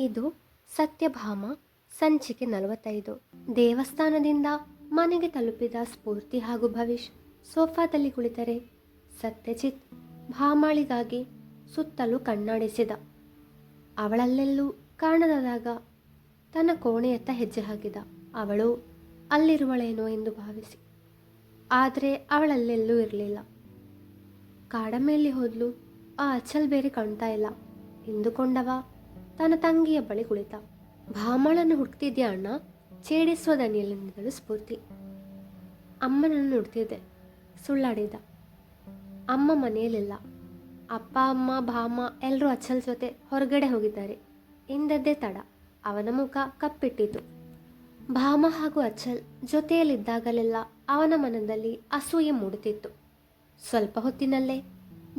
ಇದು ಸತ್ಯಭಾಮ ಸಂಚಿಕೆ 45. ದೇವಸ್ಥಾನದಿಂದ ಮನೆಗೆ ತಲುಪಿದ ಸ್ಫೂರ್ತಿ ಹಾಗೂ ಭವಿಷ್ ಸೋಫಾದಲ್ಲಿ ಕುಳಿತರೆ ಸತ್ಯಜಿತ್ ಭಾಮಾಳಿಗಾಗಿ ಸುತ್ತಲೂ ಕಣ್ಣಾಡಿಸಿದ. ಅವಳಲ್ಲೆಲ್ಲೂ ಕಾಣದಾಗ ತನ್ನ ಕೋಣೆಯತ್ತ ಹೆಜ್ಜೆ ಹಾಕಿದ. ಅವಳು ಅಲ್ಲಿರುವಳೇನೋ ಎಂದು ಭಾವಿಸಿ, ಆದರೆ ಅವಳಲ್ಲೆಲ್ಲೂ ಇರಲಿಲ್ಲ. ಕಾಡಮೇಲೆ ಹೋದ್ಲು, ಆ ಅಚ್ಚಲ್ ಬೇರೆ ಕಾಣ್ತಾ ಇಲ್ಲ ಎಂದುಕೊಂಡವ ತನ್ನ ತಂಗಿಯ ಬಳಿ ಕುಳಿತ. ಭಾಮಳನ್ನು ಹುಡುಕ್ತಿದ್ಯಾ ಅಣ್ಣ? ಛೇಡಿಸುವ ದನಿಯಲ್ಲಿದ್ದಳು ಸ್ಫೂರ್ತಿ. ಅಮ್ಮನನ್ನು ಹುಡ್ತಿದ್ದೆ, ಸುಳ್ಳಾಡಿದ. ಅಮ್ಮ ಮನೆಯಲ್ಲಿಲ್ಲ. ಅಪ್ಪ ಅಮ್ಮ ಭಾಮ ಎಲ್ಲರೂ ಅಚ್ಚಲ್ ಜೊತೆ ಹೊರಗಡೆ ಹೋಗಿದ್ದಾರೆ ಎಂದದ್ದೇ ತಡ ಅವನ ಮುಖ ಕಪ್ಪಿಟ್ಟಿತು. ಭಾಮ ಹಾಗೂ ಅಚ್ಚಲ್ ಜೊತೆಯಲ್ಲಿದ್ದಾಗಲೆಲ್ಲ ಅವನ ಮನದಲ್ಲಿ ಅಸೂಯೆ ಮೂಡುತ್ತಿತ್ತು. ಸ್ವಲ್ಪ ಹೊತ್ತಿನಲ್ಲೇ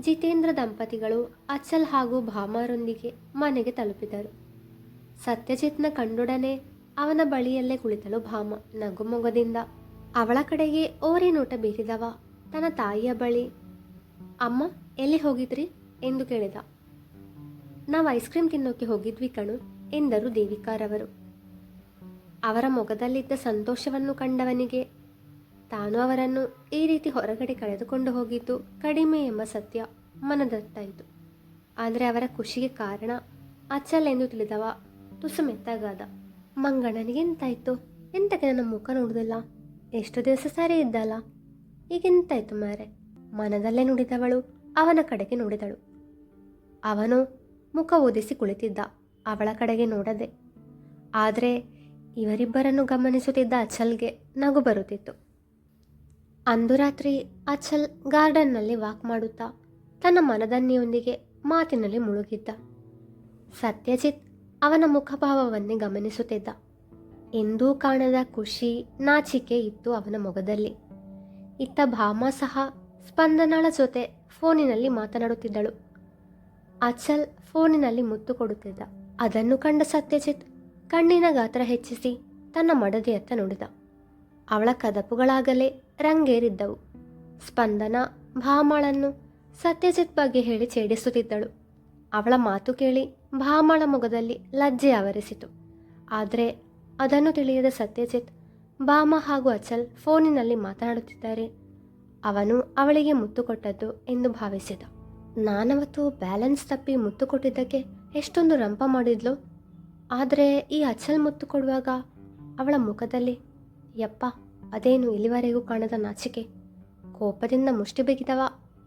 ಜಿತೇಂದ್ರ ದಂಪತಿಗಳು ಅಚ್ಚಲ್ ಹಾಗೂ ಭಾಮರೊಂದಿಗೆ ಮನೆಗೆ ತಲುಪಿದರು. ಸತ್ಯಜಿತ್ನ ಕಂಡೊಡನೆ ಅವನ ಬಳಿಯಲ್ಲೇ ಕುಳಿತಳು ಭಾಮ ನಗುಮೊಗದಿಂದ. ಅವಳ ಕಡೆಗೆ ಓರೆ ನೋಟ ಬೀರಿದವ ತನ್ನ ತಾಯಿಯ ಬಳಿ, ಅಮ್ಮ ಎಲ್ಲಿ ಹೋಗಿದ್ರಿ ಎಂದು ಕೇಳಿದ. ನಾವು ಐಸ್ ಕ್ರೀಮ್ ತಿನ್ನೋಕೆ ಹೋಗಿದ್ವಿ ಕಣು ಎಂದರು ದೇವಿಕಾರವರು. ಅವರ ಮೊಗದಲ್ಲಿದ್ದ ಸಂತೋಷವನ್ನು ಕಂಡವನಿಗೆ ತಾನು ಅವರನ್ನು ಈ ರೀತಿ ಹೊರಗಡೆ ಕಳೆದುಕೊಂಡು ಹೋಗಿದ್ದು ಕಡಿಮೆ ಎಂಬ ಸತ್ಯ ಮನದಟ್ಟಾಯಿತು. ಆದರೆ ಅವರ ಖುಷಿಗೆ ಕಾರಣ ಅಚ್ಚಲ್ ಎಂದು ತಿಳಿದವ ತುಸು ಮೆತ್ತಗಾದ. ಮಂಗಣ್ಣನಿಗೆಂತಾಯ್ತು? ಎಂತಕ್ಕೆ ನನ್ನ ಮುಖ ನೋಡುದಿಲ್ಲ? ಎಷ್ಟು ದಿವಸ ಸರಿ ಇದ್ದಲ್ಲ, ಈಗೆಂತಾಯ್ತು ಮಾರೆ? ಮನದಲ್ಲೇ ನುಡಿದವಳು ಅವನ ಕಡೆಗೆ ನೋಡಿದಳು. ಅವನು ಮುಖ ಒದಿಸಿ ಕುಳಿತಿದ್ದ, ಅವಳ ಕಡೆಗೆ ನೋಡದೆ. ಆದರೆ ಇವರಿಬ್ಬರನ್ನು ಗಮನಿಸುತ್ತಿದ್ದ ಅಚ್ಚಲ್ಗೆ ನಗು ಬರುತ್ತಿತ್ತು. ಅಂದು ರಾತ್ರಿ ಅಚ್ಚಲ್ ಗಾರ್ಡನ್ನಲ್ಲಿ ವಾಕ್ ಮಾಡುತ್ತಾ ತನ್ನ ಮನದನ್ನಿಯೊಂದಿಗೆ ಮಾತಿನಲ್ಲಿ ಮುಳುಗಿದ್ದ. ಸತ್ಯಜಿತ್ ಅವನ ಮುಖಭಾವವನ್ನೇ ಗಮನಿಸುತ್ತಿದ್ದ. ಎಂದೂ ಕಾಣದ ಖುಷಿ, ನಾಚಿಕೆ ಇತ್ತು ಅವನ ಮೊಗದಲ್ಲಿ. ಇತ್ತ ಭಾಮ ಸಹ ಸ್ಪಂದನಳ ಜೊತೆ ಫೋನಿನಲ್ಲಿ ಮಾತನಾಡುತ್ತಿದ್ದಳು. ಅಚ್ಚಲ್ ಫೋನಿನಲ್ಲಿ ಮುತ್ತು ಕೊಡುತ್ತಿದ್ದ. ಅದನ್ನು ಕಂಡ ಸತ್ಯಜಿತ್ ಕಣ್ಣಿನ ಗಾತ್ರ ಹೆಚ್ಚಿಸಿ ತನ್ನ ಮಡದಿಯತ್ತ ನೋಡಿದ. ಅವಳ ಕದಪುಗಳಾಗಲೇ ರಂಗೇರಿದ್ದವು. ಸ್ಪಂದನ ಭಾಮಳನ್ನು ಸತ್ಯಜಿತ್ ಬಗ್ಗೆ ಹೇಳಿ ಛೇಡಿಸುತ್ತಿದ್ದಳು. ಅವಳ ಮಾತು ಕೇಳಿ ಭಾಮಳ ಮೊಗದಲ್ಲಿ ಲಜ್ಜೆ ಆವರಿಸಿತು. ಆದರೆ ಅದನ್ನು ತಿಳಿಯದ ಸತ್ಯಜಿತ್ ಭಾಮ ಹಾಗೂ ಅಚ್ಚಲ್ ಫೋನಿನಲ್ಲಿ ಮಾತನಾಡುತ್ತಿದ್ದಾರೆ, ಅವನು ಅವಳಿಗೆ ಮುತ್ತು ಕೊಟ್ಟದ್ದು ಎಂದು ಭಾವಿಸಿದ. ನಾನವತ್ತು ಬ್ಯಾಲೆನ್ಸ್ ತಪ್ಪಿ ಮುತ್ತು ಕೊಟ್ಟಿದ್ದಕ್ಕೆ ಎಷ್ಟೊಂದು ರಂಪ ಮಾಡಿದ್ಲು. ಆದರೆ ಈ ಅಚ್ಚಲ್ ಮುತ್ತು ಕೊಡುವಾಗ ಅವಳ ಮುಖದಲ್ಲಿ ಯಪ್ಪ, ಅದೇನು ಇಲ್ಲಿವರೆಗೂ ಕಾಣದ ನಾಚಿಕೆ. ಕೋಪದಿಂದ ಮುಷ್ಟಿ ಬಿಗಿದವ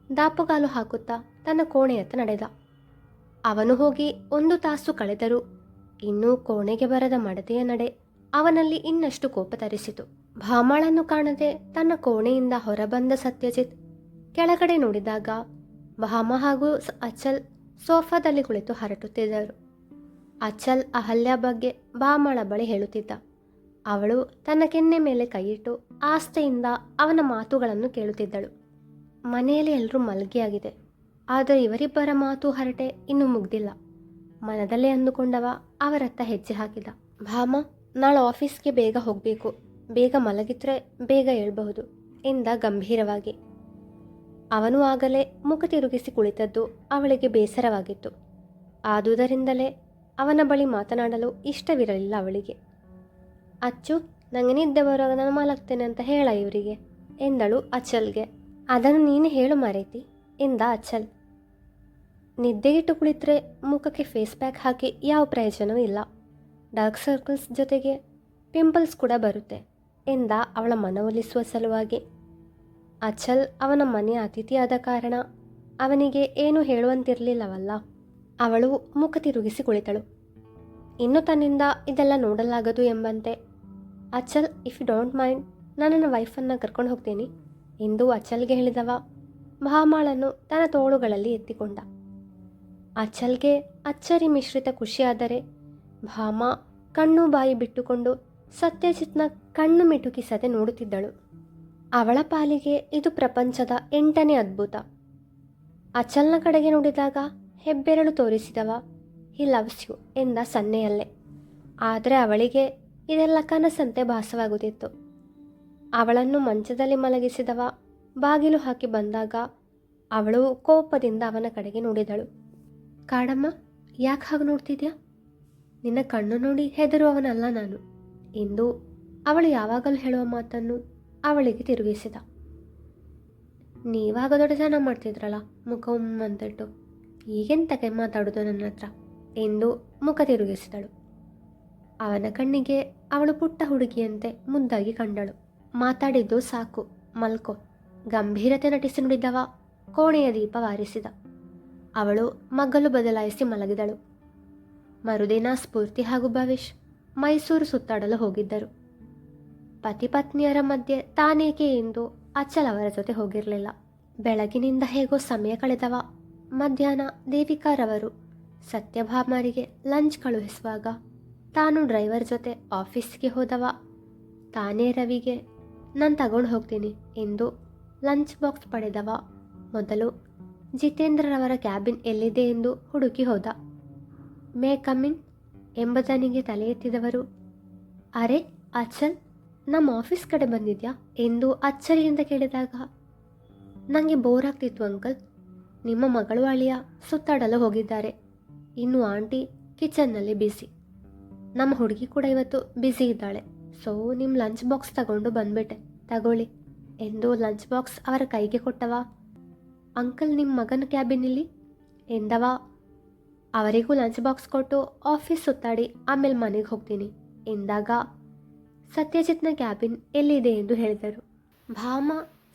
ದಾಪುಗಾಲು ಹಾಕುತ್ತಾ ತನ್ನ ಕೋಣೆಯತ್ತ ನಡೆದ. ಅವನು ಹೋಗಿ 1 ತಾಸು ಕಳೆದರೂ ಇನ್ನೂ ಕೋಣೆಗೆ ಬರದ ಮಡದಿಯ ನಡೆ ಅವನಲ್ಲಿ ಇನ್ನಷ್ಟು ಕೋಪ ತರಿಸಿತು. ಭಾಮಳನ್ನು ಕಾಣದೆ ತನ್ನ ಕೋಣೆಯಿಂದ ಹೊರಬಂದ ಸತ್ಯಜಿತ್ ಕೆಳಗಡೆ ನೋಡಿದಾಗ ಭಾಮ ಹಾಗೂ ಅಚ್ಚಲ್ ಸೋಫಾದಲ್ಲಿ ಕುಳಿತು ಹರಟುತ್ತಿದ್ದರು. ಅಚ್ಚಲ್ ಅಹಲ್ಯ ಬಗ್ಗೆ ಭಾಮಳ ಬಳಿ ಹೇಳುತ್ತಿದ್ದ. ಅವಳು ತನ್ನ ಕೆನ್ನೆ ಮೇಲೆ ಕೈಯಿಟ್ಟು ಆಸ್ಥೆಯಿಂದ ಅವನ ಮಾತುಗಳನ್ನು ಕೇಳುತ್ತಿದ್ದಳು. ಮನೆಯಲ್ಲಿ ಎಲ್ಲರೂ ಮಲಗಿಯಾಗಿದೆ, ಆದರೆ ಇವರಿಬ್ಬರ ಮಾತು ಹರಟೆ ಇನ್ನೂ ಮುಗ್ದಿಲ್ಲ. ಮನದಲ್ಲೇ ಅಂದುಕೊಂಡವ ಅವರತ್ತ ಹೆಜ್ಜೆ ಹಾಕಿದ. ಭಾಮ, ನಾಳೆ ಆಫೀಸ್ಗೆ ಬೇಗ ಹೋಗಬೇಕು, ಬೇಗ ಮಲಗಿದ್ರೆ ಬೇಗ ಏಳಬಹುದು ಎಂದ ಗಂಭೀರವಾಗಿ. ಅವನು ಆಗಲೇ ಮುಖ ತಿರುಗಿಸಿ ಕುಳಿತದ್ದು ಅವಳಿಗೆ ಬೇಸರವಾಗಿತ್ತು. ಆದುದರಿಂದಲೇ ಅವನ ಬಳಿ ಮಾತನಾಡಲು ಇಷ್ಟವಿರಲಿಲ್ಲ ಅವಳಿಗೆ. ಅಚ್ಚು, ನನಗೆ ನಿದ್ದೆ ಬರುವಾಗ ನಾನು ಮಲಗ್ತೇನೆ ಅಂತ ಹೇಳ ಇವರಿಗೆ ಎಂದಳು ಅಚ್ಚಲ್ಗೆ. ಅದನ್ನು ನೀನು ಹೇಳು ಮಾರೈತಿ ಎಂದ ಅಚ್ಚಲ್. ನಿದ್ದೆಗಿಟ್ಟು ಕುಳಿತರೆ ಮುಖಕ್ಕೆ ಫೇಸ್ ಪ್ಯಾಕ್ ಹಾಕಿ ಯಾವ ಪ್ರಯೋಜನವೂ ಇಲ್ಲ. ಡಾರ್ಕ್ ಸರ್ಕಲ್ಸ್ ಜೊತೆಗೆ ಪಿಂಪಲ್ಸ್ ಕೂಡ ಬರುತ್ತೆ ಎಂದ ಅವಳ ಮನವೊಲಿಸುವ ಸಲುವಾಗಿ. ಅಚ್ಚಲ್ ಅವನ ಮನೆಯ ಅತಿಥಿಯಾದ ಕಾರಣ ಅವನಿಗೆ ಏನು ಹೇಳುವಂತಿರಲಿಲ್ಲವಲ್ಲ. ಅವಳು ಮುಖ ತಿರುಗಿಸಿ ಕುಳಿತಳು. ಇನ್ನು ತನ್ನಿಂದ ಇದೆಲ್ಲ ನೋಡಲಾಗದು ಎಂಬಂತೆ, ಅಚ್ಚಲ್, ಇಫ್ ಯು ಡೋಂಟ್ ಮೈಂಡ್, ನಾನು ನನ್ನ ವೈಫನ್ನು ಕರ್ಕೊಂಡು ಹೋಗ್ತೀನಿ ಎಂದು ಅಚ್ಚಲ್ಗೆ ಹೇಳಿದವ ಭಾಮಾಳನ್ನು ತನ್ನ ತೋಳುಗಳಲ್ಲಿ ಎತ್ತಿಕೊಂಡ. ಅಚ್ಚಲ್ಗೆ ಅಚ್ಚರಿ ಮಿಶ್ರಿತ ಖುಷಿಯಾದರೆ ಭಾಮ ಕಣ್ಣು ಬಾಯಿ ಬಿಟ್ಟುಕೊಂಡು ಸತ್ಯಜಿತ್ನ ಕಣ್ಣು ಮಿಟುಕಿಸದೆ ನೋಡುತ್ತಿದ್ದಳು. ಅವಳ ಪಾಲಿಗೆ ಇದು ಪ್ರಪಂಚದ 8ನೇ ಅದ್ಭುತ. ಅಚ್ಚಲ್ನ ಕಡೆಗೆ ನೋಡಿದಾಗ ಹೆಬ್ಬೆರಳು ತೋರಿಸಿದವ ಹಿ ಲವ್ಸ್ ಯು ಎಂದ ಸನ್ನೆಯಲ್ಲೇ. ಆದರೆ ಅವಳಿಗೆ ಇದೆಲ್ಲ ಕನಸಂತೆ ಭಾಸವಾಗುತ್ತಿತ್ತು. ಅವಳನ್ನು ಮಂಚದಲ್ಲಿ ಮಲಗಿಸಿದವ ಬಾಗಿಲು ಹಾಕಿ ಬಂದಾಗ ಅವಳು ಕೋಪದಿಂದ ಅವನ ಕಡೆಗೆ ನೋಡಿದಳು. ಕಾಡಮ್ಮ, ಯಾಕೆ ಹಾಗೆ ನೋಡ್ತಿದ್ಯಾ? ನಿನ್ನ ಕಣ್ಣು ನೋಡಿ ಹೆದರುವವನಲ್ಲ ನಾನು ಎಂದು ಅವಳು ಯಾವಾಗಲೂ ಹೇಳುವ ಮಾತನ್ನು ಅವಳಿಗೆ ತಿರುಗಿಸಿದ. ನೀವಾಗ ದೊಡ್ಡತನ ಮಾಡ್ತಿದ್ರಲ್ಲ ಮುಖ ಅಂತಟ್ಟು, ಈಗೆಂತಕ್ಕೆ ಮಾತಾಡೋದು ನನ್ನ ಹತ್ರ ಎಂದು ಮುಖ ತಿರುಗಿಸಿದಳು. ಅವನ ಕಣ್ಣಿಗೆ ಅವಳು ಪುಟ್ಟ ಹುಡುಗಿಯಂತೆ ಮುದ್ದಾಗಿ ಕಂಡಳು. ಮಾತಾಡಿದ್ದು ಸಾಕು, ಮಲ್ಕೋ, ಗಂಭೀರತೆ ನಟಿಸಿ ನುಡಿದವ ಕೋಣೆಯ ದೀಪ ವಾರಿಸಿದ. ಅವಳು ಮಗ್ಗಲು ಬದಲಾಯಿಸಿ ಮಲಗಿದಳು. ಮರುದಿನ ಸ್ಫೂರ್ತಿ ಹಾಗೂ ಭವಿಷ್ ಮೈಸೂರು ಸುತ್ತಾಡಲು ಹೋಗಿದ್ದರು. ಪತಿ ಪತ್ನಿಯರ ಮಧ್ಯೆ ತಾನೇಕೆ ಎಂದು ಅಚ್ಚಲ್ ಅವರ ಜೊತೆ ಹೋಗಿರಲಿಲ್ಲ. ಬೆಳಗಿನಿಂದ ಹೇಗೋ ಸಮಯ ಕಳೆದವ. ಮಧ್ಯಾಹ್ನ ದೇವಿಕಾರವರು ಸತ್ಯಭಾಮರಿಗೆ ಲಂಚ್ ಕಳುಹಿಸುವಾಗ ತಾನು ಡ್ರೈವರ್ ಜೊತೆ ಆಫೀಸ್ಗೆ ಹೋದವ. ತಾನೇ ರವಿಗೆ ನಾನು ತಗೊಂಡು ಹೋಗ್ತೀನಿ ಎಂದು ಲಂಚ್ ಬಾಕ್ಸ್ ಪಡೆದವ. ಮೊದಲು ಜಿತೇಂದ್ರರವರ ಕ್ಯಾಬಿನ್ ಎಲ್ಲಿದೆ ಎಂದು ಹುಡುಕಿ ಹೋದ. ಮೇ ಕಮಿನ್ ಎಂಬುದನಿಗೆ ತಲೆ ಎತ್ತಿದವರು, ಅರೆ ಅಚ್ಚಲ್, ನಮ್ಮ ಆಫೀಸ್ ಕಡೆ ಬಂದಿದ್ಯಾ ಎಂದು ಅಚ್ಚರಿಯಿಂದ ಕೇಳಿದಾಗ, ನನಗೆ ಬೋರ್ ಆಗ್ತಿತ್ತು ಅಂಕಲ್, ನಿಮ್ಮ ಮಗಳು ಅಳಿಯ ಸುತ್ತಾಡಲು ಹೋಗಿದ್ದಾರೆ, ಇನ್ನು ಆಂಟಿ ಕಿಚನ್ನಲ್ಲಿ ಬ್ಯುಸಿ, ನಮ್ಮ ಹುಡುಗಿ ಕೂಡ ಇವತ್ತು ಬ್ಯುಸಿ ಇದ್ದಾಳೆ, ಸೊ ನಿಮ್ಮ ಲಂಚ್ ಬಾಕ್ಸ್ ತಗೊಂಡು ಬಂದ್ಬಿಟ್ಟೆ, ತಗೊಳ್ಳಿ ಎಂದು ಲಂಚ್ ಬಾಕ್ಸ್ ಅವರ ಕೈಗೆ ಕೊಟ್ಟವ. ಅಂಕಲ್, ನಿಮ್ಮ ಮಗನ ಕ್ಯಾಬಿನಲ್ಲಿ ಎಂದವ. ಅವರಿಗೂ ಲಂಚ್ ಬಾಕ್ಸ್ ಕೊಟ್ಟು ಆಫೀಸ್ ಸುತ್ತಾಡಿ ಆಮೇಲೆ ಮನೆಗೆ ಹೋಗ್ತೀನಿ ಎಂದಾಗ ಸತ್ಯಜಿತ್ನ ಕ್ಯಾಬಿನ್ ಎಲ್ಲಿದೆ ಎಂದು ಹೇಳಿದರು. ಭಾಮ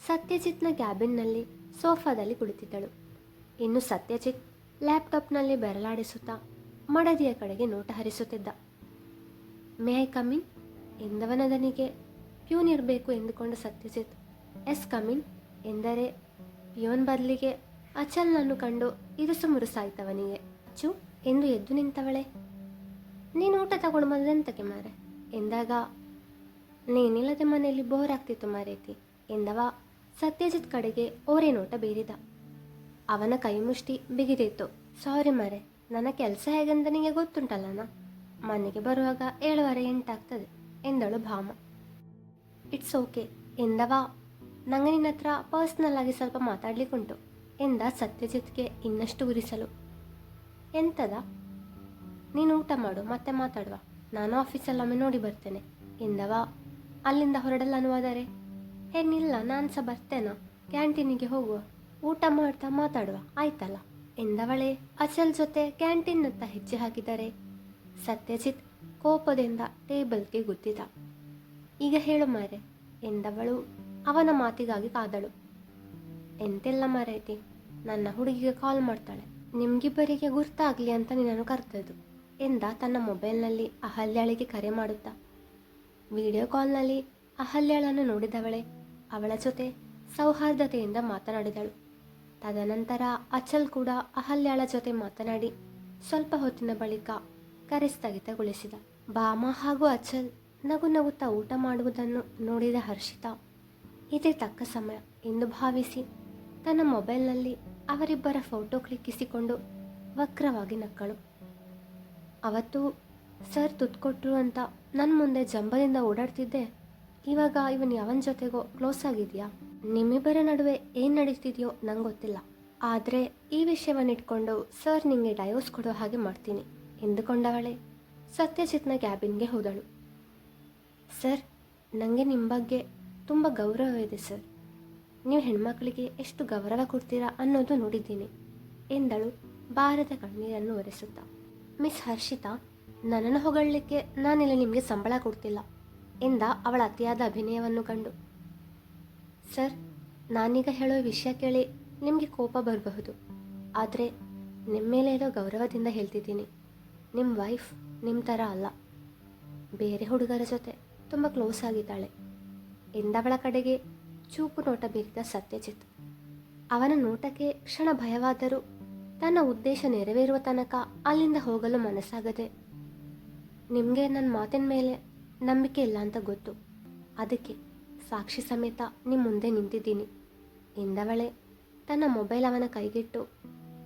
ಸತ್ಯಜಿತ್ನ ಕ್ಯಾಬಿನ್ನಲ್ಲಿ ಸೋಫಾದಲ್ಲಿ ಕುಳಿತಿದ್ದಳು. ಇನ್ನು ಸತ್ಯಜಿತ್ ಲ್ಯಾಪ್ಟಾಪ್ನಲ್ಲಿ ಬೆರಳಾಡಿಸುತ್ತಾ ಮಡದಿಯ ಕಡೆಗೆ ನೋಟ ಹರಿಸುತ್ತಿದ್ದ. ಮೇ ಐ ಕಮಿನ್ ಎಂದವನದನಿಗೆ ಪ್ಯೂನ್ ಇರಬೇಕು ಎಂದುಕೊಂಡ ಸತ್ಯಜಿತ್ ಎಸ್ ಕಮಿನ್ ಎಂದರೆ ಪ್ಯೂನ್ ಬದಲಿಗೆ ಅಚಲ್ನನ್ನು ಕಂಡು ಇರುಸು ಮುರುಸಾಯ್ತವನಿಗೆ. ಅಚ್ಚು ಎಂದು ಎದ್ದು ನಿಂತವಳೆ, ನೀನು ಊಟ ತಗೊಂಡು ಬಂದೆಂತಕ್ಕೆ ಮಾರೆ ಎಂದಾಗ, ನೀನಿಲ್ಲದೆ ಮನೆಯಲ್ಲಿ ಬೋರ್ ಆಗ್ತಿತ್ತು ಮಾರೇತಿ ಎಂದವ ಸತ್ಯಜಿತ್ ಕಡೆಗೆ ಓರೆ ನೋಟ ಬೀರಿದ. ಅವನ ಕೈ ಮುಷ್ಟಿ ಬಿಗಿದಿತ್ತು. ಸಾರಿ ಮಾರೆ, ನನ್ನ ಕೆಲಸ ಹೇಗೆಂದ ನಿಮಗೆ ಗೊತ್ತುಂಟಲ್ಲನ, ಮನೆಗೆ ಬರುವಾಗ 7:30 ಆಗ್ತದೆ ಎಂದಳು ಭಾಮ. It's okay ಎಂದವ. ನಂಗೆ ನಿನ್ನ ಹತ್ರ ಪರ್ಸ್ನಲ್ ಆಗಿ ಸ್ವಲ್ಪ ಮಾತಾಡ್ಲಿಕ್ಕುಂಟು ಎಂದ ಸತ್ಯಜಿತ್ಗೆ ಇನ್ನಷ್ಟು ಉರಿಸಲು. ಎಂತದ? ನೀನು ಊಟ ಮಾಡು, ಮತ್ತೆ ಮಾತಾಡುವ, ನಾನು ಆಫೀಸಲ್ಲೊಮ್ಮೆ ನೋಡಿ ಬರ್ತೇನೆ ಎಂದವ. ಅಲ್ಲಿಂದ ಹೊರಡಲ್ಲನ್ನುವಾದರೆ, ಏನಿಲ್ಲ, ನಾನು ಸಹ ಬರ್ತೇನೋ, ಕ್ಯಾಂಟೀನಿಗೆ ಹೋಗುವ, ಊಟ ಮಾಡ್ತಾ ಮಾತಾಡುವ ಆಯ್ತಲ್ಲ ಎಂದವಳೆ ಅಚಲ್ ಜೊತೆ ಕ್ಯಾಂಟೀನ್ನತ್ತ ಹೆಜ್ಜೆ ಹಾಕಿದರೆ ಸತ್ಯಜಿತ್ ಕೋಪದಿಂದ ಟೇಬಲ್ಗೆ ಗುದ್ದಿದ. ಈಗ ಹೇಳು ಮಾರೆ ಎಂದವಳು ಅವನ ಮಾತಿಗಾಗಿ ಕಾದಳು. ಎಂತೆಲ್ಲ ಮಾರೈತಿ, ನನ್ನ ಹುಡುಗಿಗೆ ಕಾಲ್ ಮಾಡ್ತಾಳೆ, ನಿಮ್ಗಿಬ್ಬರಿಗೆ ಗುರ್ತಾಗಲಿ ಅಂತ ನಿನ್ನನ್ನು ಕರೆದದ್ದು ಎಂದ ತನ್ನ ಮೊಬೈಲ್ನಲ್ಲಿ ಅಹಲ್ಯಾಳಿಗೆ ಕರೆ ಮಾಡುತ್ತಾ. ವಿಡಿಯೋ ಕಾಲ್ನಲ್ಲಿ ಅಹಲ್ಯಾಳನ್ನು ನೋಡಿದವಳೆ ಅವಳ ಜೊತೆ ಸೌಹಾರ್ದತೆಯಿಂದ ಮಾತನಾಡಿದಳು. ತದನಂತರ ಅಚಲ್ ಕೂಡ ಅಹಲ್ಯಾಳ ಜೊತೆ ಮಾತನಾಡಿ ಸ್ವಲ್ಪ ಹೊತ್ತಿನ ಬಳಿಕ ಕರೆ ಸ್ಥಗಿತಗೊಳಿಸಿದ. ಭಾಮ ಹಾಗೂ ಅಚಲ್ ನಗು ನಗುತ್ತಾ ಊಟ ಮಾಡುವುದನ್ನು ನೋಡಿದ ಹರ್ಷಿತಾ ಇದೇ ತಕ್ಕ ಸಮಯ ಎಂದು ಭಾವಿಸಿ ತನ್ನ ಮೊಬೈಲ್ನಲ್ಲಿ ಅವರಿಬ್ಬರ ಫೋಟೋ ಕ್ಲಿಕ್ಕಿಸಿಕೊಂಡು ವಕ್ರವಾಗಿ ನಕ್ಕಳು. ಅವತ್ತು ಸರ್ ತುತ್ಕೊಟ್ರು ಅಂತ ನನ್ನ ಮುಂದೆ ಜಂಬದಿಂದ ಓಡಾಡ್ತಿದ್ದೆ, ಇವಾಗ ಇವನು ಯಾವನ ಜೊತೆಗೋ ಕ್ಲೋಸ್ ಆಗಿದೆಯಾ, ನಿಮ್ಮಿಬ್ಬರ ನಡುವೆ ಏನು ನಡೀತಿದೆಯೋ ನಂಗೆ ಗೊತ್ತಿಲ್ಲ, ಆದರೆ ಈ ವಿಷಯವನ್ನಿಟ್ಕೊಂಡು ಸರ್ ನಿಮಗೆ ಡೈವೋರ್ಸ್ ಕೊಡೋ ಹಾಗೆ ಮಾಡ್ತೀನಿ ಎಂದುಕೊಂಡವಳೆ ಸತ್ಯಜಿತ್ನ ಕ್ಯಾಬಿನ್ಗೆ ಹೋದಳು. ಸರ್, ನನಗೆ ನಿಮ್ಮ ಬಗ್ಗೆ ತುಂಬ ಗೌರವವಿದೆ ಸರ್, ನೀವು ಹೆಣ್ಮಕ್ಳಿಗೆ ಎಷ್ಟು ಗೌರವ ಕೊಡ್ತೀರಾ ಅನ್ನೋದು ನೋಡಿದ್ದೀನಿ ಎಂದಳು ಭಾರದ ಕಣ್ಣೀರನ್ನು ಒರೆಸುತ್ತಾ. ಮಿಸ್ ಹರ್ಷಿತಾ, ನನ್ನನ್ನು ಹೊಗಳಲಿಕ್ಕೆ ನಾನಿಲ್ಲಿ ನಿಮಗೆ ಸಂಬಳ ಕೊಡ್ತಿಲ್ಲ ಎಂದ ಅವಳ ಅತಿಯಾದ ಅಭಿನಯವನ್ನು ಕಂಡು. ಸರ್, ನಾನೀಗ ಹೇಳೋ ವಿಷಯ ಕೇಳಿ ನಿಮಗೆ ಕೋಪ ಬರಬಹುದು, ಆದರೆ ನಿಮ್ಮ ಮೇಲೆ ಇರೋ ಗೌರವದಿಂದ ಹೇಳ್ತಿದ್ದೀನಿ, ನಿಮ್ಮ ವೈಫ್ ನಿಮ್ಮ ಥರ ಅಲ್ಲ, ಬೇರೆ ಹುಡುಗರ ಜೊತೆ ತುಂಬ ಕ್ಲೋಸ್ ಆಗಿದ್ದಾಳೆ ಎಂದವಳ ಕಡೆಗೆ ಚೂಪು ನೋಟ ಬೀರಿದ ಸತ್ಯಜಿತ್. ಅವನ ನೋಟಕ್ಕೆ ಕ್ಷಣ ಭಯವಾದರೂ ತನ್ನ ಉದ್ದೇಶ ನೆರವೇರುವ ತನಕ ಅಲ್ಲಿಂದ ಹೋಗಲು ಮನಸ್ಸಾಗದೆ, ನಿಮಗೆ ನನ್ನ ಮಾತಿನ ಮೇಲೆ ನಂಬಿಕೆ ಇಲ್ಲ ಅಂತ ಗೊತ್ತು, ಅದಕ್ಕೆ ಸಾಕ್ಷಿ ಸಮೇತ ನಿಮ್ಮ ಮುಂದೆ ನಿಂತಿದ್ದೀನಿ ಎಂದವಳೆ ತನ್ನ ಮೊಬೈಲ್ ಅವನ ಕೈಗಿಟ್ಟು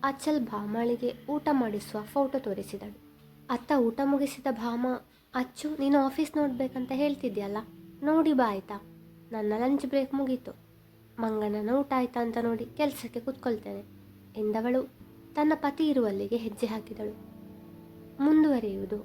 ಅಚ್ಚಲ್ ಭಾಮಾಳಿಗೆ ಊಟ ಮಾಡಿಸುವ ಫೋಟೋ ತೋರಿಸಿದಳು. ಅತ್ತ ಊಟ ಮುಗಿಸಿದ ಭಾಮ, ಅಚ್ಚು ನೀನು ಆಫೀಸ್ ನೋಡಬೇಕಂತ ಹೇಳ್ತಿದ್ಯಲ್ಲ, ನೋಡಿ ಬಾ ಆಯಿತಾ, ನನ್ನ ಲಂಚ್ ಬ್ರೇಕ್ ಮುಗೀತು, ಮಂಗನನ ಊಟ ಆಯ್ತಾ ಅಂತ ನೋಡಿ ಕೆಲಸಕ್ಕೆ ಕೂತ್ಕೊಳ್ತೇನೆ ಎಂದವಳು ತನ್ನ ಪತಿ ಇರುವಲ್ಲಿಗೆ ಹೆಜ್ಜೆ ಹಾಕಿದಳು. ಮುಂದುವರಿಯುವುದು